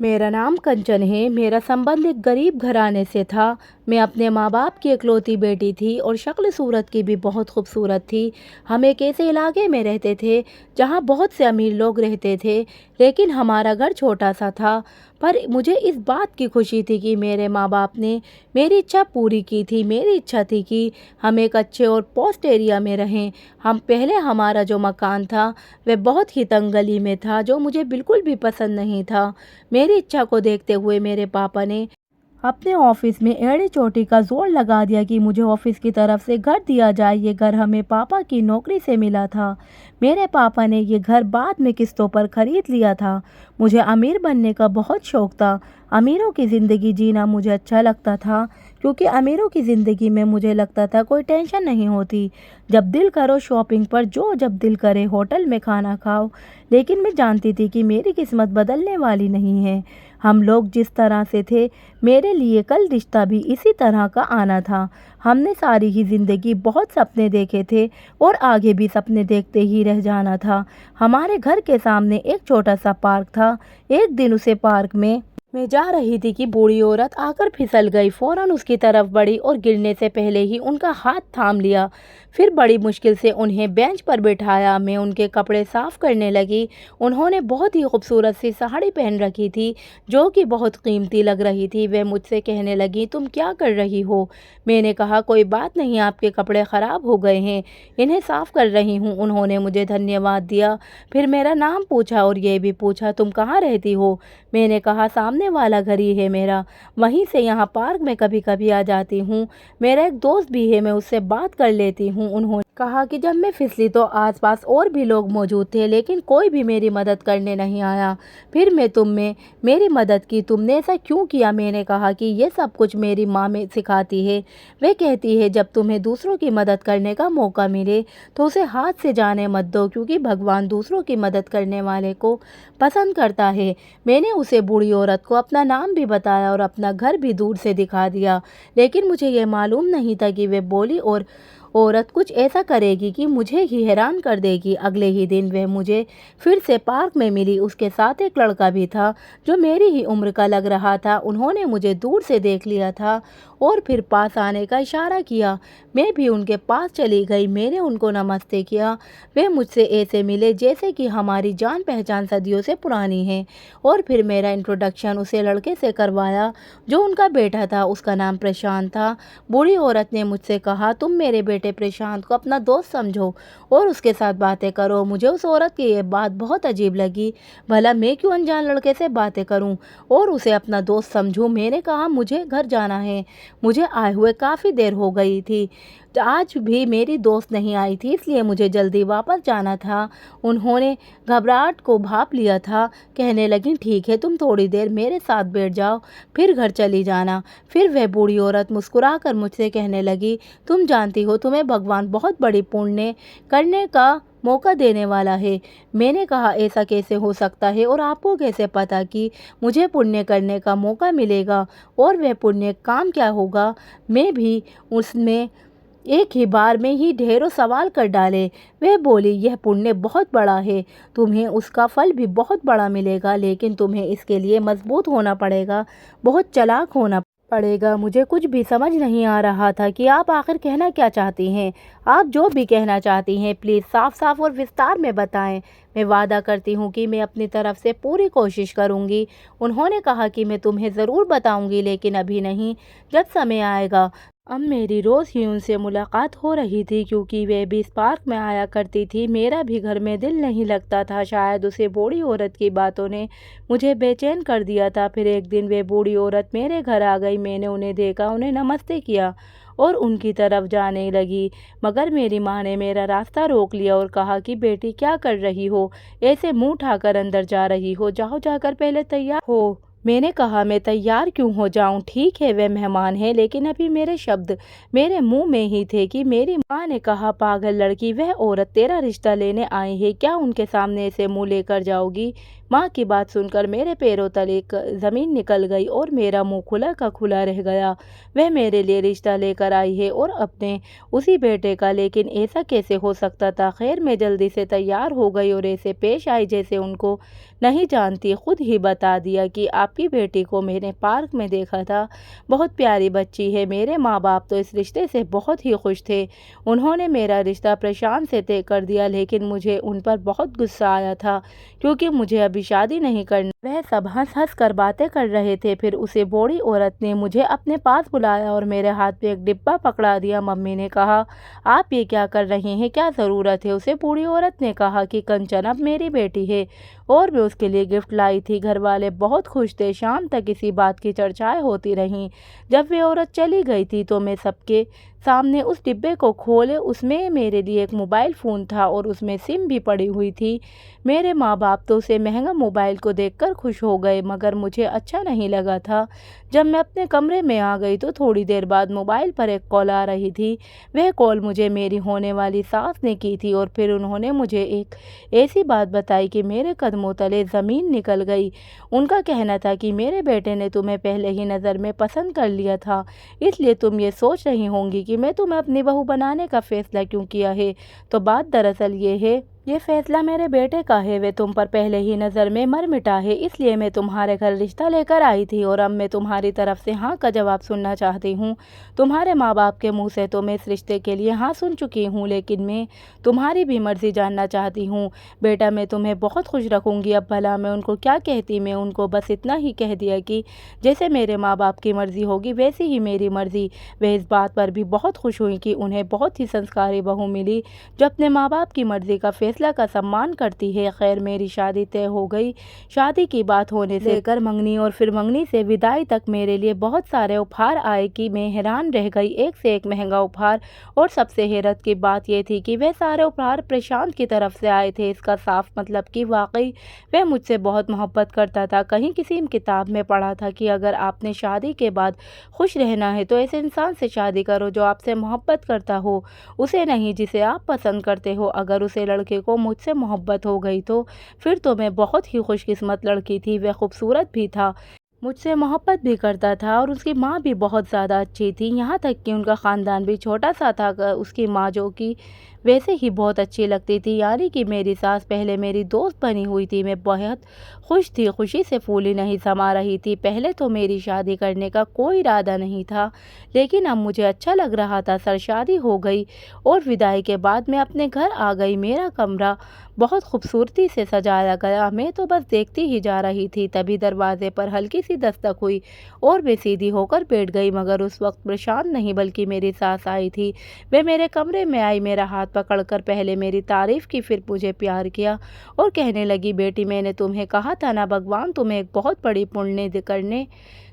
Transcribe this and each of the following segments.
मेरा नाम कंचन है। मेरा संबंध एक गरीब घराने से था। मैं अपने माँ बाप की इकलौती बेटी थी और शक्ल सूरत की भी बहुत खूबसूरत थी। हम एक ऐसे इलाके में रहते थे जहाँ बहुत से अमीर लोग रहते थे, लेकिन हमारा घर छोटा सा था। पर मुझे इस बात की खुशी थी कि मेरे माँ बाप ने मेरी इच्छा पूरी की थी। मेरी इच्छा थी कि हम एक अच्छे और पोस्ट एरिया में रहें। हमारा जो मकान था वह बहुत ही तंग गली में था, जो मुझे बिल्कुल भी पसंद नहीं था। मेरी इच्छा को देखते हुए मेरे पापा ने अपने ऑफिस में एड़ी चोटी का जोर लगा दिया कि मुझे ऑफिस की तरफ से घर दिया जाए। ये घर हमें पापा की नौकरी से मिला था। मेरे पापा ने ये घर बाद में किस्तों पर खरीद लिया था। मुझे अमीर बनने का बहुत शौक था। अमीरों की ज़िंदगी जीना मुझे अच्छा लगता था, क्योंकि अमीरों की ज़िंदगी में मुझे लगता था कोई टेंशन नहीं होती। जब दिल करो शॉपिंग पर, जब दिल करे होटल में खाना खाओ। लेकिन मैं जानती थी कि मेरी किस्मत बदलने वाली नहीं है। हम लोग जिस तरह से थे, मेरे लिए कल रिश्ता भी इसी तरह का आना था। हमने सारी ही ज़िंदगी बहुत सपने देखे थे और आगे भी सपने देखते ही रह जाना था। हमारे घर के सामने एक छोटा सा पार्क था। एक दिन उसे पार्क में मैं जा रही थी कि बूढ़ी औरत आकर फिसल गई। फौरन उसकी तरफ बढ़ी और गिरने से पहले ही उनका हाथ थाम लिया। फिर बड़ी मुश्किल से उन्हें बेंच पर बिठाया। मैं उनके कपड़े साफ करने लगी। उन्होंने बहुत ही खूबसूरत सी साड़ी पहन रखी थी, जो कि बहुत कीमती लग रही थी। वह मुझसे कहने लगी, तुम क्या कर रही हो? मैंने कहा, कोई बात नहीं, आपके कपड़े ख़राब हो गए हैं, इन्हें साफ कर रही हूँ। उन्होंने मुझे धन्यवाद दिया। फिर मेरा नाम पूछा और ये भी पूछा, तुम कहाँ रहती हो? मैंने कहा, सामने वाला घर ही है मेरा, वहीं से यहाँ पार्क में कभी कभी आ जाती हूँ। मेरा एक दोस्त भी है, मैं उससे बात कर लेती हूँ। उन्होंने कहा कि जब मैं फिसली तो आसपास और भी लोग मौजूद थे, लेकिन कोई भी मेरी मदद करने नहीं आया। फिर मैं तुम में मेरी मदद की, तुमने ऐसा क्यों किया? मैंने कहा कि ये सब कुछ मेरी माँ में सिखाती है। वे कहती है, जब तुम्हें दूसरों की मदद करने का मौका मिले तो उसे हाथ से जाने मत दो, क्योंकि भगवान दूसरों की मदद करने वाले को पसंद करता है। मैंने उसे बूढ़ी औरत को अपना नाम भी बताया और अपना घर भी दूर से दिखा दिया, लेकिन मुझे ये मालूम नहीं था कि वे बोली और औरत कुछ ऐसा करेगी कि मुझे ही हैरान कर देगी। अगले ही दिन वह मुझे फिर से पार्क में मिली। उसके साथ एक लड़का भी था जो मेरी ही उम्र का लग रहा था। उन्होंने मुझे दूर से देख लिया था और फिर पास आने का इशारा किया। मैं भी उनके पास चली गई। मैंने उनको नमस्ते किया। वे मुझसे ऐसे मिले जैसे कि हमारी जान पहचान सदियों से पुरानी है। और फिर मेरा इंट्रोडक्शन उसे लड़के से करवाया जो उनका बेटा था। उसका नाम प्रशांत था। बूढ़ी औरत ने मुझसे कहा, तुम मेरे बेटे प्रशांत को अपना दोस्त समझो और उसके साथ बातें करो। मुझे उस औरत की ये बात बहुत अजीब लगी। भला मैं क्यों अनजान लड़के से बातें करूं और उसे अपना दोस्त समझूं? मैंने कहा, मुझे घर जाना है, मुझे आए हुए काफ़ी देर हो गई थी। आज भी मेरी दोस्त नहीं आई थी, इसलिए मुझे जल्दी वापस जाना था। उन्होंने घबराहट को भाप लिया था। कहने लगी, ठीक है, तुम थोड़ी देर मेरे साथ बैठ जाओ, फिर घर चली जाना। फिर वह बूढ़ी औरत मुस्कुराकर मुझसे कहने लगी, तुम जानती हो, तुम्हें भगवान बहुत बड़ी पुण्य करने का मौका देने वाला है। मैंने कहा, ऐसा कैसे हो सकता है और आपको कैसे पता कि मुझे पुण्य करने का मौका मिलेगा और वह पुण्य काम क्या होगा? मैं भी उसमें एक ही बार में ही ढेरों सवाल कर डाले। वह बोली, यह पुण्य बहुत बड़ा है, तुम्हें उसका फल भी बहुत बड़ा मिलेगा, लेकिन तुम्हें इसके लिए मजबूत होना पड़ेगा, बहुत चालाक होना पड़ेगा। मुझे कुछ भी समझ नहीं आ रहा था कि आप आखिर कहना क्या चाहती हैं। आप जो भी कहना चाहती हैं प्लीज़ साफ साफ और विस्तार में बताएं। मैं वादा करती हूँ कि मैं अपनी तरफ से पूरी कोशिश करूँगी। उन्होंने कहा कि मैं तुम्हें ज़रूर बताऊँगी, लेकिन अभी नहीं, जब समय आएगा। अब मेरी रोज़ ही उनसे मुलाकात हो रही थी, क्योंकि वे भी इस पार्क में आया करती थी। मेरा भी घर में दिल नहीं लगता था। शायद उसे बूढ़ी औरत की बातों ने मुझे बेचैन कर दिया था। फिर एक दिन वे बूढ़ी औरत मेरे घर आ गई। मैंने उन्हें देखा, उन्हें नमस्ते किया और उनकी तरफ जाने लगी, मगर मेरी माँ ने मेरा रास्ता रोक लिया और कहा कि बेटी, क्या कर रही हो? ऐसे मुंह उठाकर अंदर जा रही हो? जाओ, जाकर पहले तैयार हो। मैंने कहा, मैं तैयार क्यों हो जाऊं? ठीक है, वे मेहमान हैं, लेकिन अभी मेरे शब्द मेरे मुंह में ही थे कि मेरी माँ ने कहा, पागल लड़की, वह औरत तेरा रिश्ता लेने आई है, क्या उनके सामने ऐसे मुंह लेकर जाओगी? माँ की बात सुनकर मेरे पैरों तले जमीन निकल गई और मेरा मुंह खुला का खुला रह गया। वह मेरे लिए रिश्ता लेकर आई है और अपने उसी बेटे का, लेकिन ऐसा कैसे हो सकता था? खैर, मैं जल्दी से तैयार हो गई और ऐसे पेश आई जैसे उनको नहीं जानती। खुद ही बता दिया कि आपकी बेटी को मैंने पार्क में देखा था, बहुत प्यारी बच्ची है। मेरे माँ बाप तो इस रिश्ते से बहुत ही खुश थे। उन्होंने मेरा रिश्ता प्रशांत से तय कर दिया, लेकिन मुझे उन पर बहुत गुस्सा आया था क्योंकि मुझे अभी शादी नहीं करनी। वह सब हंस हंस कर बातें कर रहे थे। फिर उसे बूढ़ी औरत ने मुझे अपने पास बुलाया और मेरे हाथ में एक डिब्बा पकड़ा दिया। मम्मी ने कहा, आप ये क्या कर रही हैं? क्या ज़रूरत है? उसे बूढ़ी औरत ने कहा कि कंचन अब मेरी बेटी है और मैं उसके लिए गिफ्ट लाई थी। घर वाले बहुत खुश थे। शाम तक इसी बात की चर्चाएं होती रहीं। जब वे औरत चली गई थी तो मैं सबके सामने उस डिब्बे को खोले। उसमें मेरे लिए एक मोबाइल फ़ोन था और उसमें सिम भी पड़ी हुई थी। मेरे माँ बाप तो उसे महंगा मोबाइल को देखकर खुश हो गए, मगर मुझे अच्छा नहीं लगा था। जब मैं अपने कमरे में आ गई तो थोड़ी देर बाद मोबाइल पर एक कॉल आ रही थी। वह कॉल मुझे मेरी होने वाली सास ने की थी और फिर उन्होंने मुझे एक ऐसी बात बताई कि मेरे कदमों तले ज़मीन निकल गई। उनका कहना था कि मेरे बेटे ने तुम्हें पहले ही नज़र में पसंद कर लिया था, इसलिए तुम ये सोच रही होंगी कि मैं तुम्हें अपनी बहू बनाने का फ़ैसला क्यों किया है। तो बात दरअसल ये है, ये फैसला मेरे बेटे का है। वे तुम पर पहले ही नज़र में मर मिटा है, इसलिए मैं तुम्हारे घर रिश्ता लेकर आई थी और अब मैं तुम्हारी तरफ से हाँ का जवाब सुनना चाहती हूँ। तुम्हारे माँ बाप के मुंह से तो मैं इस रिश्ते के लिए हाँ सुन चुकी हूँ, लेकिन मैं तुम्हारी भी मर्जी जानना चाहती हूँ। बेटा, मैं तुम्हें बहुत खुश रखूँगी। अब भला मैं उनको क्या कहती? मैं उनको बस इतना ही कह दिया कि जैसे मेरे माँ बाप की मर्ज़ी होगी वैसी ही मेरी मर्ज़ी। वे इस बात पर भी बहुत खुश हुई कि उन्हें बहुत ही संस्कारी बहू मिली जो अपने माँ बाप की मर्ज़ी का फैसला का सम्मान करती है। खैर, मेरी शादी तय हो गई। शादी की बात होने से लेकर मंगनी और फिर मंगनी से विदाई तक मेरे लिए बहुत सारे उपहार आए कि मैं हैरान रह गई। एक से एक महंगा उपहार, और सबसे हैरत की बात यह थी कि वह सारे उपहार प्रशांत की तरफ से आए थे। इसका साफ मतलब कि वाकई वह मुझसे बहुत मोहब्बत करता था। कहीं किसी किताब में पढ़ा था कि अगर आपने शादी के बाद खुश रहना है तो ऐसे इंसान से शादी करो जो आपसे मोहब्बत करता हो, उसे नहीं जिसे आप पसंद करते हो। अगर उसे लड़के को मुझसे मोहब्बत हो गई तो फिर तो मैं बहुत ही खुशकिस्मत लड़की थी। वह खूबसूरत भी था, मुझसे मोहब्बत भी करता था और उसकी माँ भी बहुत ज़्यादा अच्छी थी। यहाँ तक कि उनका ख़ानदान भी छोटा सा था। उसकी माँ जो कि वैसे ही बहुत अच्छी लगती थी, यानी कि मेरी सास पहले मेरी दोस्त बनी हुई थी। मैं बहुत खुश थी, खुशी से फूली नहीं समा रही थी। पहले तो मेरी शादी करने का कोई इरादा नहीं था, लेकिन अब मुझे अच्छा लग रहा था। शादी हो गई और विदाई के बाद मैं अपने घर आ गई। मेरा कमरा बहुत खूबसूरती से सजाया गया। मैं तो बस देखती ही जा रही थी, तभी दरवाजे पर हल्की सी दस्तक हुई और मैं सीधी होकर बैठ गई। मगर उस वक्त प्रशांत नहीं बल्कि मेरी सास आई थी। वह मेरे कमरे में आई, मेरा हाथ पकड़कर पहले मेरी तारीफ की, फिर मुझे प्यार किया और कहने लगी, बेटी, मैंने तुम्हें कहा था ना, भगवान तुम्हें एक बहुत बड़ी पुण्य करने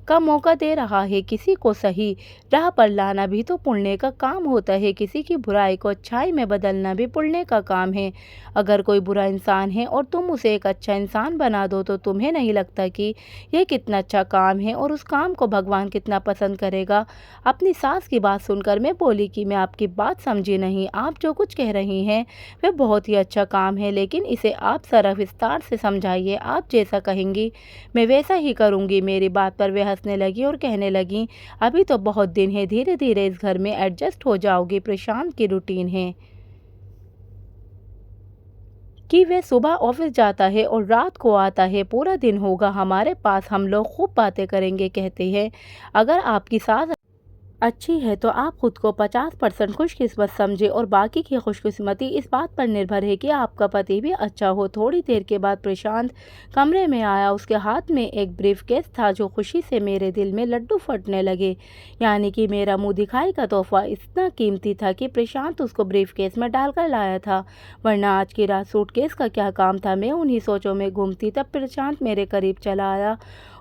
का मौका दे रहा है। किसी को सही राह पर लाना भी तो पुण्य का काम होता है। किसी की बुराई को अच्छाई में बदलना भी पुण्य का काम है। अगर कोई बुरा इंसान है और तुम उसे एक अच्छा इंसान बना दो तो तुम्हें नहीं लगता कि यह कितना अच्छा काम है और उस काम को भगवान कितना पसंद करेगा? अपनी सास की बात सुनकर मैं बोली कि मैं आपकी बात समझी नहीं। आप जो कुछ कह रही हैं वह बहुत ही अच्छा काम है, लेकिन इसे आप ज़रा विस्तार से समझाइए। आप जैसा कहेंगी मैं वैसा ही करूँगी। मेरी बात पर वह हंसने लगी और कहने लगी, अभी तो बहुत दिन है, धीरे धीरे इस घर में एडजस्ट हो जाओगी। प्रशांत की रूटीन है कि वह सुबह ऑफिस जाता है और रात को आता है। पूरा दिन होगा हमारे पास, हम लोग खूब बातें करेंगे। कहते हैं अगर आपकी सास अच्छी है तो आप खुद को 50% खुशकिस्मत समझे और बाकी की खुशकिस्मती इस बात पर निर्भर है कि आपका पति भी अच्छा हो। थोड़ी देर के बाद प्रशांत कमरे में आया। उसके हाथ में एक ब्रीफकेस था जो खुशी से मेरे दिल में लड्डू फटने लगे। यानी कि मेरा मुंह दिखाई का तोहफा इतना कीमती था कि प्रशांत उसको ब्रीफकेस में डालकर लाया था, वरना आज की रात सूटकेस का क्या काम था। मैं उन्हीं सोचों में घूमती तब प्रशांत मेरे करीब चला आया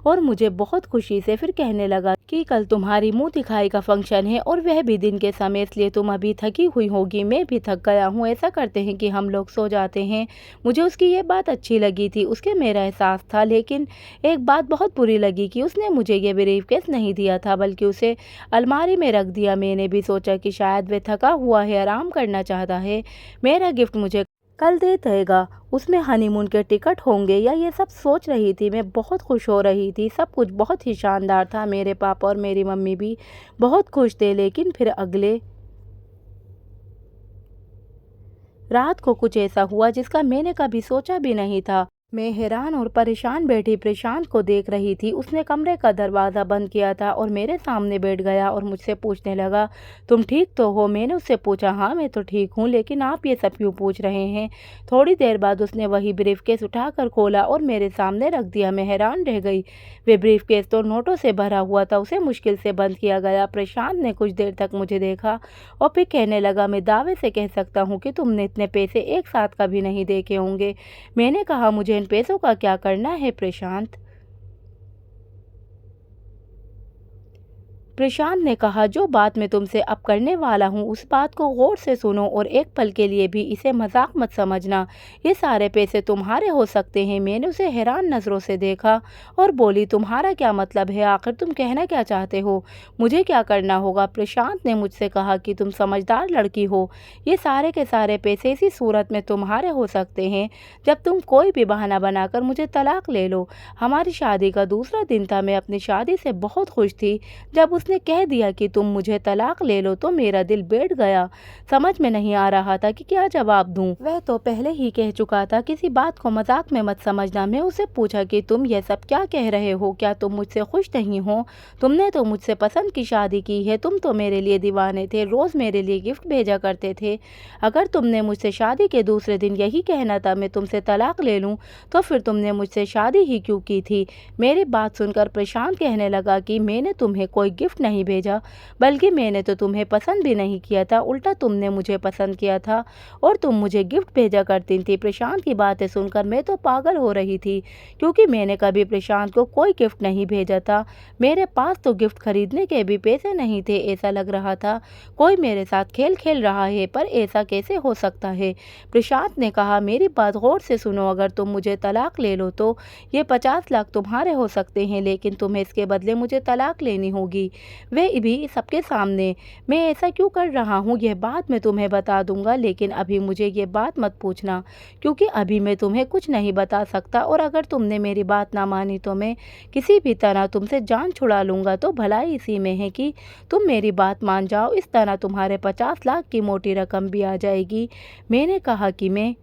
और मुझे बहुत खुशी से फिर कहने लगा कि कल तुम्हारी मुंह दिखाई का फंक्शन है और वह भी दिन के समय, इसलिए तुम अभी थकी हुई होगी, मैं भी थक गया हूँ। ऐसा करते हैं कि हम लोग सो जाते हैं। मुझे उसकी ये बात अच्छी लगी थी, उसके मेरा एहसास था, लेकिन एक बात बहुत बुरी लगी कि उसने मुझे ये ब्रीफकेस नहीं दिया था बल्कि उसे अलमारी में रख दिया। मैंने भी सोचा कि शायद वह थका हुआ है, आराम करना चाहता है, मेरा गिफ्ट मुझे कल दे देगा, उसमें हनीमून के टिकट होंगे या ये सब सोच रही थी। मैं बहुत खुश हो रही थी, सब कुछ बहुत ही शानदार था। मेरे पापा और मेरी मम्मी भी बहुत खुश थे, लेकिन फिर अगले रात को कुछ ऐसा हुआ जिसका मैंने कभी सोचा भी नहीं था। मैं हैरान और परेशान बैठी प्रशांत को देख रही थी। उसने कमरे का दरवाज़ा बंद किया था और मेरे सामने बैठ गया और मुझसे पूछने लगा, तुम ठीक तो हो? मैंने उससे पूछा, हाँ मैं तो ठीक हूँ, लेकिन आप ये सब क्यों पूछ रहे हैं? थोड़ी देर बाद उसने वही ब्रीफकेस उठाकर खोला और मेरे सामने रख दिया। मैं हैरान रह गई। वे ब्रीफकेस तो नोटों से भरा हुआ था, उसे मुश्किल से बंद किया गया। प्रशांत ने कुछ देर तक मुझे देखा और फिर कहने लगा, मैं दावे से कह सकता हूँ कि तुमने इतने पैसे एक साथ कभी नहीं देखे होंगे। मैंने कहा, मुझे इन पैसों का क्या करना है प्रशांत? प्रशांत ने कहा, जो बात मैं तुमसे अब करने वाला हूँ उस बात को गौर से सुनो और एक पल के लिए भी इसे मजाक मत समझना। ये सारे पैसे तुम्हारे हो सकते हैं। मैंने उसे हैरान नज़रों से देखा और बोली, तुम्हारा क्या मतलब है? आखिर तुम कहना क्या चाहते हो? मुझे क्या करना होगा? प्रशांत ने मुझसे कहा कि तुम समझदार लड़की हो, ये सारे के सारे पैसे इसी सूरत में तुम्हारे हो सकते हैं जब तुम कोई भी बहाना बनाकर मुझे तलाक ले लो। हमारी शादी का दूसरा दिन था। मैं अपनी शादी से बहुत खुश थी। जब उसने कह दिया कि तुम मुझे तलाक ले लो तो मेरा दिल बैठ गया। समझ में नहीं आ रहा था कि क्या जवाब दूं। वह तो पहले ही कह चुका था, किसी बात को मजाक में मत समझना। मैं उसे पूछा कि तुम ये सब क्या कह रहे हो? क्या तुम मुझसे खुश नहीं हो? तुमने तो मुझसे पसंद की शादी की है, तुम तो मेरे लिए दीवाने थे, रोज़ मेरे लिए गिफ्ट भेजा करते थे। अगर तुमने मुझसे शादी के दूसरे दिन यही कहना था मैं तुमसे तलाक ले लूँ, तो फिर तुमने मुझसे शादी ही क्यों की थी? मेरी बात सुनकर प्रशांत कहने लगा कि मैंने तुम्हें कोई गिफ्ट नहीं भेजा, बल्कि मैंने तो तुम्हें पसंद भी नहीं किया था, उल्टा तुमने मुझे पसंद किया था और तुम मुझे गिफ्ट भेजा करती थी। प्रशांत की बातें सुनकर मैं तो पागल हो रही थी, क्योंकि मैंने कभी प्रशांत को कोई गिफ्ट नहीं भेजा था। मेरे पास तो गिफ्ट खरीदने के भी पैसे नहीं थे। ऐसा लग रहा था कोई मेरे साथ खेल खेल रहा है, पर ऐसा कैसे हो सकता है? प्रशांत ने कहा, मेरी बात गौर से सुनो, अगर तुम मुझे तलाक ले लो तो ये 50 लाख तुम्हारे हो सकते हैं, लेकिन तुम्हें इसके बदले मुझे तलाक लेनी होगी, वह भी सबके सामने। मैं ऐसा क्यों कर रहा हूँ यह बात मैं तुम्हें बता दूंगा, लेकिन अभी मुझे ये बात मत पूछना, क्योंकि अभी मैं तुम्हें कुछ नहीं बता सकता और अगर तुमने मेरी बात ना मानी तो मैं किसी भी तरह तुमसे जान छुड़ा लूँगा। तो भलाई इसी में है कि तुम मेरी बात मान जाओ, इस तरह तुम्हारे 50 लाख की मोटी रकम भी आ जाएगी। मैंने कहा कि मैं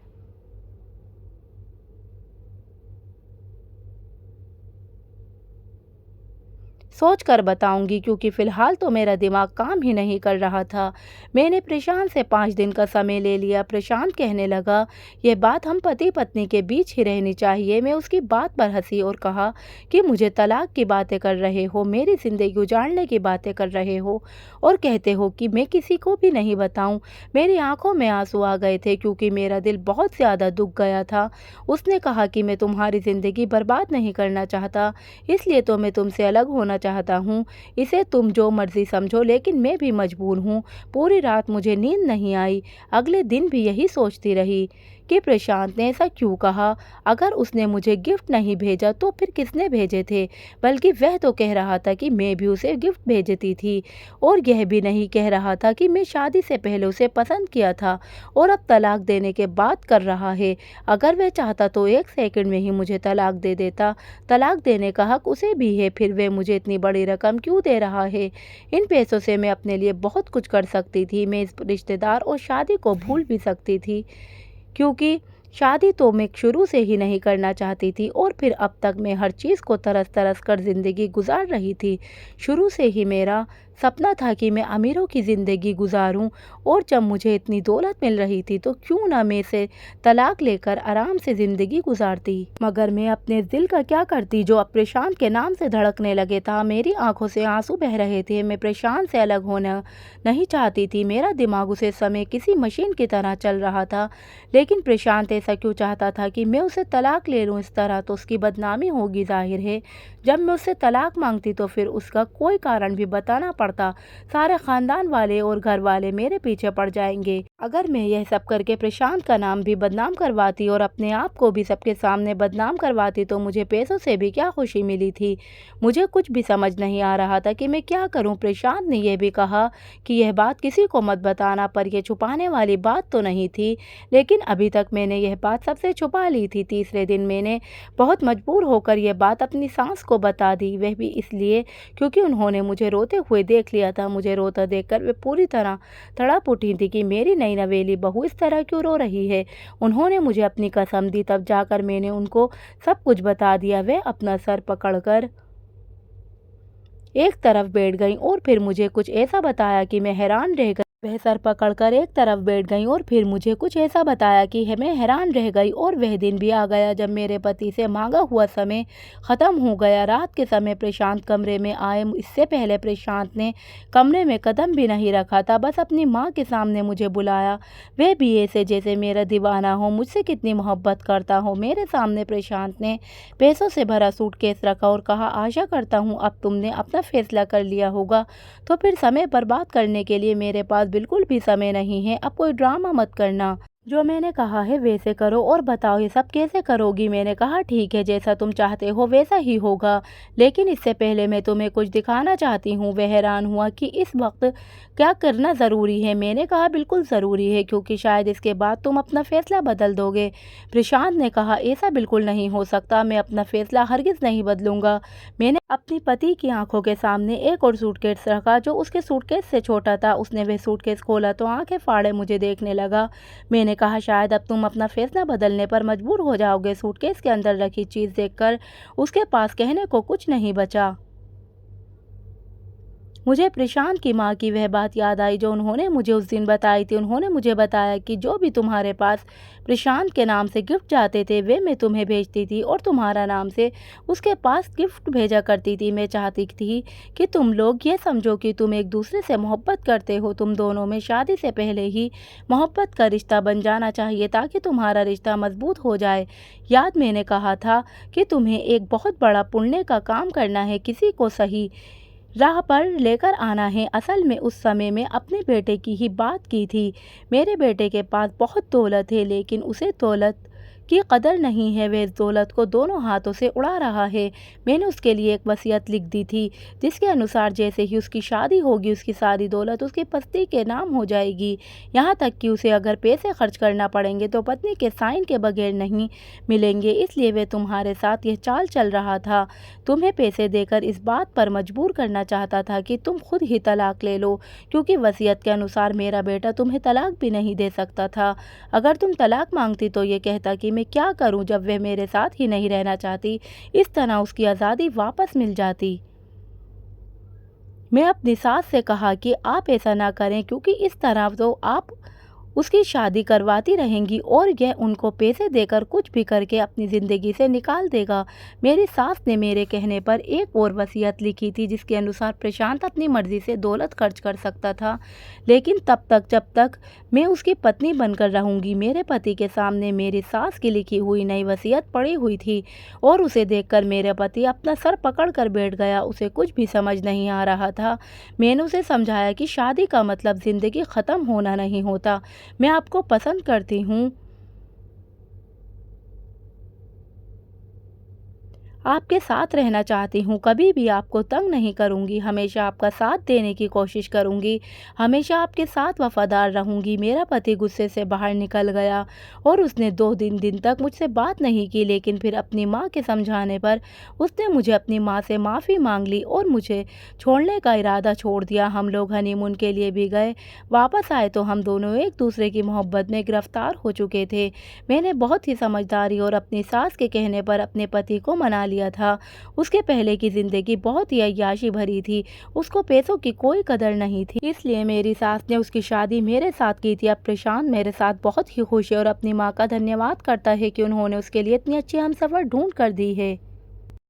सोच कर बताऊंगी, क्योंकि फ़िलहाल तो मेरा दिमाग काम ही नहीं कर रहा था। मैंने प्रशांत से 5 दिन का समय ले लिया। प्रशांत कहने लगा, यह बात हम पति पत्नी के बीच ही रहनी चाहिए। मैं उसकी बात पर हंसी और कहा कि मुझे तलाक की बातें कर रहे हो, मेरी ज़िंदगी उजाड़ने की बातें कर रहे हो और कहते हो कि मैं किसी को भी नहीं बताऊं। मेरी आंखों में आंसू आ गए थे, क्योंकि मेरा दिल बहुत ज़्यादा दुख गया था। उसने कहा कि मैं तुम्हारी ज़िंदगी बर्बाद नहीं करना चाहता, इसलिए तो मैं तुमसे अलग होना चाहता हूँ। इसे तुम जो मर्जी समझो, लेकिन मैं भी मजबूर हूँ। पूरी रात मुझे नींद नहीं आई। अगले दिन भी यही सोचती रही कि प्रशांत ने ऐसा क्यों कहा। अगर उसने मुझे गिफ्ट नहीं भेजा तो फिर किसने भेजे थे? बल्कि वह तो कह रहा था कि मैं भी उसे गिफ्ट भेजती थी, और यह भी नहीं कह रहा था कि मैं शादी से पहले उसे पसंद किया था और अब तलाक देने के बाद कर रहा है। अगर वह चाहता तो 1 सेकंड में ही मुझे तलाक दे देता। तलाक देने का हक उसे भी है, फिर वह मुझे इतनी बड़ी रकम क्यों दे रहा है? इन पैसों से मैं अपने लिए बहुत कुछ कर सकती थी। मैं इस रिश्तेदार और शादी को भूल भी सकती थी, क्योंकि शादी तो मैं शुरू से ही नहीं करना चाहती थी, और फिर अब तक मैं हर चीज़ को तरस तरस कर ज़िंदगी गुजार रही थी। शुरू से ही मेरा सपना था कि मैं अमीरों की ज़िंदगी गुजारूं, और जब मुझे इतनी दौलत मिल रही थी तो क्यों ना मैं से तलाक लेकर आराम से ज़िंदगी गुजारती। मगर मैं अपने दिल का क्या करती जो अब प्रशांत के नाम से धड़कने लगे था। मेरी आंखों से आंसू बह रहे थे। मैं प्रशांत से अलग होना नहीं चाहती थी। मेरा दिमाग उसे समय किसी मशीन की तरह चल रहा था। लेकिन प्रशांत ऐसा क्यों चाहता था कि मैं उसे तलाक ले लूँ। इस तरह तो उसकी बदनामी होगी। जाहिर है जब मैं उससे तलाक मांगती तो फिर उसका कोई कारण भी बताना पड़ता। सारे खानदान वाले और घर वाले मेरे पीछे पड़ जाएंगे। अगर मैं यह सब करके प्रशांत का नाम भी बदनाम करवाती और अपने आप को भी सबके सामने बदनाम करवाती तो मुझे पैसों से भी क्या खुशी मिली थी। मुझे कुछ भी समझ नहीं आ रहा था कि मैं क्या करूं। प्रशांत ने यह भी कहा कि यह बात किसी को मत बताना, पर यह छुपाने वाली बात तो नहीं थी। लेकिन अभी तक मैंने यह बात सबसे छुपा ली थी। तीसरे दिन मैंने बहुत मजबूर होकर यह बात अपनी सास को बता दी। वह भी इसलिए क्योंकि उन्होंने मुझे रोते हुए देख लिया था। मुझे रोता देखकर वे पूरी तरह तड़प उठी थी कि मेरी नई नवेली बहू इस तरह क्यों रो रही है। उन्होंने मुझे अपनी कसम दी। तब जाकर मैंने उनको सब कुछ बता दिया। वे अपना सर पकड़कर एक तरफ बैठ गईं और फिर मुझे कुछ ऐसा बताया कि मैं हैरान रह गई। वह सर पकड़कर एक तरफ बैठ गईं और फिर मुझे कुछ ऐसा बताया कि मैं हैरान रह गई। और वह दिन भी आ गया जब मेरे पति से मांगा हुआ समय ख़त्म हो गया। रात के समय प्रशांत कमरे में आए। इससे पहले प्रशांत ने कमरे में कदम भी नहीं रखा था, बस अपनी माँ के सामने मुझे बुलाया। वह भी ऐसे जैसे मेरा दीवाना हो, मुझसे कितनी मोहब्बत करता हो। मेरे सामने प्रशांत ने पैसों से भरा सूटकेस रखा और कहा, आशा करता हूँ अब तुमने अपना फैसला कर लिया होगा, तो फिर समय बर्बाद करने के लिए मेरे पास बिल्कुल भी समय नहीं है। अब कोई ड्रामा मत करना। जो मैंने कहा है वैसे करो और बताओ ये सब कैसे करोगी। मैंने कहा ठीक है, जैसा तुम चाहते हो वैसा ही होगा, लेकिन इससे पहले मैं तुम्हें कुछ दिखाना चाहती हूँ। वह हैरान हुआ कि इस वक्त क्या करना ज़रूरी है। मैंने कहा बिल्कुल ज़रूरी है, क्योंकि शायद इसके बाद तुम अपना फ़ैसला बदल दोगे। प्रशांत ने कहा, ऐसा बिल्कुल नहीं हो सकता, मैं अपना फ़ैसला हरगिज़ नहीं बदलूंगा। मैंने अपनी पति की आंखों के सामने एक और सूटकेस रखा जो उसके सूटकेस से छोटा था। उसने वह सूटकेस खोला तो आंखें फाड़े मुझे देखने लगा। मैंने कहा, शायद अब तुम अपना फैसला बदलने पर मजबूर हो जाओगे। सूटकेस के अंदर रखी चीज़ देखकर उसके पास कहने को कुछ नहीं बचा। मुझे प्रशांत की माँ की वह बात याद आई जो उन्होंने मुझे उस दिन बताई थी। उन्होंने मुझे बताया कि जो भी तुम्हारे पास प्रशांत के नाम से गिफ्ट जाते थे वे मैं तुम्हें भेजती थी और तुम्हारा नाम से उसके पास गिफ्ट भेजा करती थी। मैं चाहती थी कि तुम लोग ये समझो कि तुम एक दूसरे से मोहब्बत करते हो। तुम दोनों में शादी से पहले ही मोहब्बत का रिश्ता बन जाना चाहिए ताकि तुम्हारा रिश्ता मजबूत हो जाए। याद मैंने कहा था कि तुम्हें एक बहुत बड़ा पुण्य का काम करना है, किसी को सही राह पर लेकर आना है। असल में उस समय में अपने बेटे की ही बात की थी। मेरे बेटे के पास बहुत दौलत है, लेकिन उसे दौलत की कदर नहीं है। वह इस दौलत को दोनों हाथों से उड़ा रहा है। मैंने उसके लिए एक वसीयत लिख दी थी जिसके अनुसार जैसे ही उसकी शादी होगी उसकी सारी दौलत उसकी पत्नी के नाम हो जाएगी। यहाँ तक कि उसे अगर पैसे खर्च करना पड़ेंगे तो पत्नी के साइन के बगैर नहीं मिलेंगे। इसलिए वह तुम्हारे साथ यह चाल चल रहा था। तुम्हें पैसे देकर इस बात पर मजबूर करना चाहता था कि तुम खुद ही तलाक ले लो, क्योंकि वसीयत के अनुसार मेरा बेटा तुम्हें तलाक भी नहीं दे सकता था। अगर तुम तलाक मांगती तो ये कहता कि मैं क्या करूं जब वह मेरे साथ ही नहीं रहना चाहती। इस तरह उसकी आज़ादी वापस मिल जाती। मैं अपनी सास से कहा कि आप ऐसा ना करें, क्योंकि इस तरह तो आप उसकी शादी करवाती रहेंगी और यह उनको पैसे देकर कुछ भी करके अपनी ज़िंदगी से निकाल देगा। मेरी सास ने मेरे कहने पर एक और वसीयत लिखी थी जिसके अनुसार प्रशांत अपनी मर्ज़ी से दौलत खर्च कर सकता था, लेकिन तब तक जब तक मैं उसकी पत्नी बनकर रहूंगी। मेरे पति के सामने मेरी सास की लिखी हुई नई वसीयत पड़ी हुई थी और उसे देखकर मेरे पति अपना सर पकड़ कर बैठ गया। उसे कुछ भी समझ नहीं आ रहा था। मैंने उसे समझाया कि शादी का मतलब ज़िंदगी ख़त्म होना नहीं होता। मैं आपको पसंद करती हूँ, आपके साथ रहना चाहती हूँ, कभी भी आपको तंग नहीं करूँगी, हमेशा आपका साथ देने की कोशिश करूँगी, हमेशा आपके साथ वफादार रहूँगी। मेरा पति गुस्से से बाहर निकल गया और उसने 2 दिन तक मुझसे बात नहीं की, लेकिन फिर अपनी माँ के समझाने पर उसने मुझे अपनी माँ से माफ़ी मांग ली और मुझे छोड़ने का इरादा छोड़ दिया। हम लोग हनीमून के लिए भी गए। वापस आए तो हम दोनों एक दूसरे की मोहब्बत में गिरफ्तार हो चुके थे। मैंने बहुत ही समझदारी और अपनी सास के कहने पर अपने पति को मना लिया था। उसके पहले की ज़िंदगी बहुत ही अय्याशी भरी थी, उसको पैसों की कोई कदर नहीं थी, इसलिए मेरी सास ने उसकी शादी मेरे साथ की थी। अब प्रशांत मेरे साथ बहुत ही खुश है और अपनी माँ का धन्यवाद करता है कि उन्होंने उसके लिए इतनी अच्छी हमसफ़र ढूँढ कर दी है।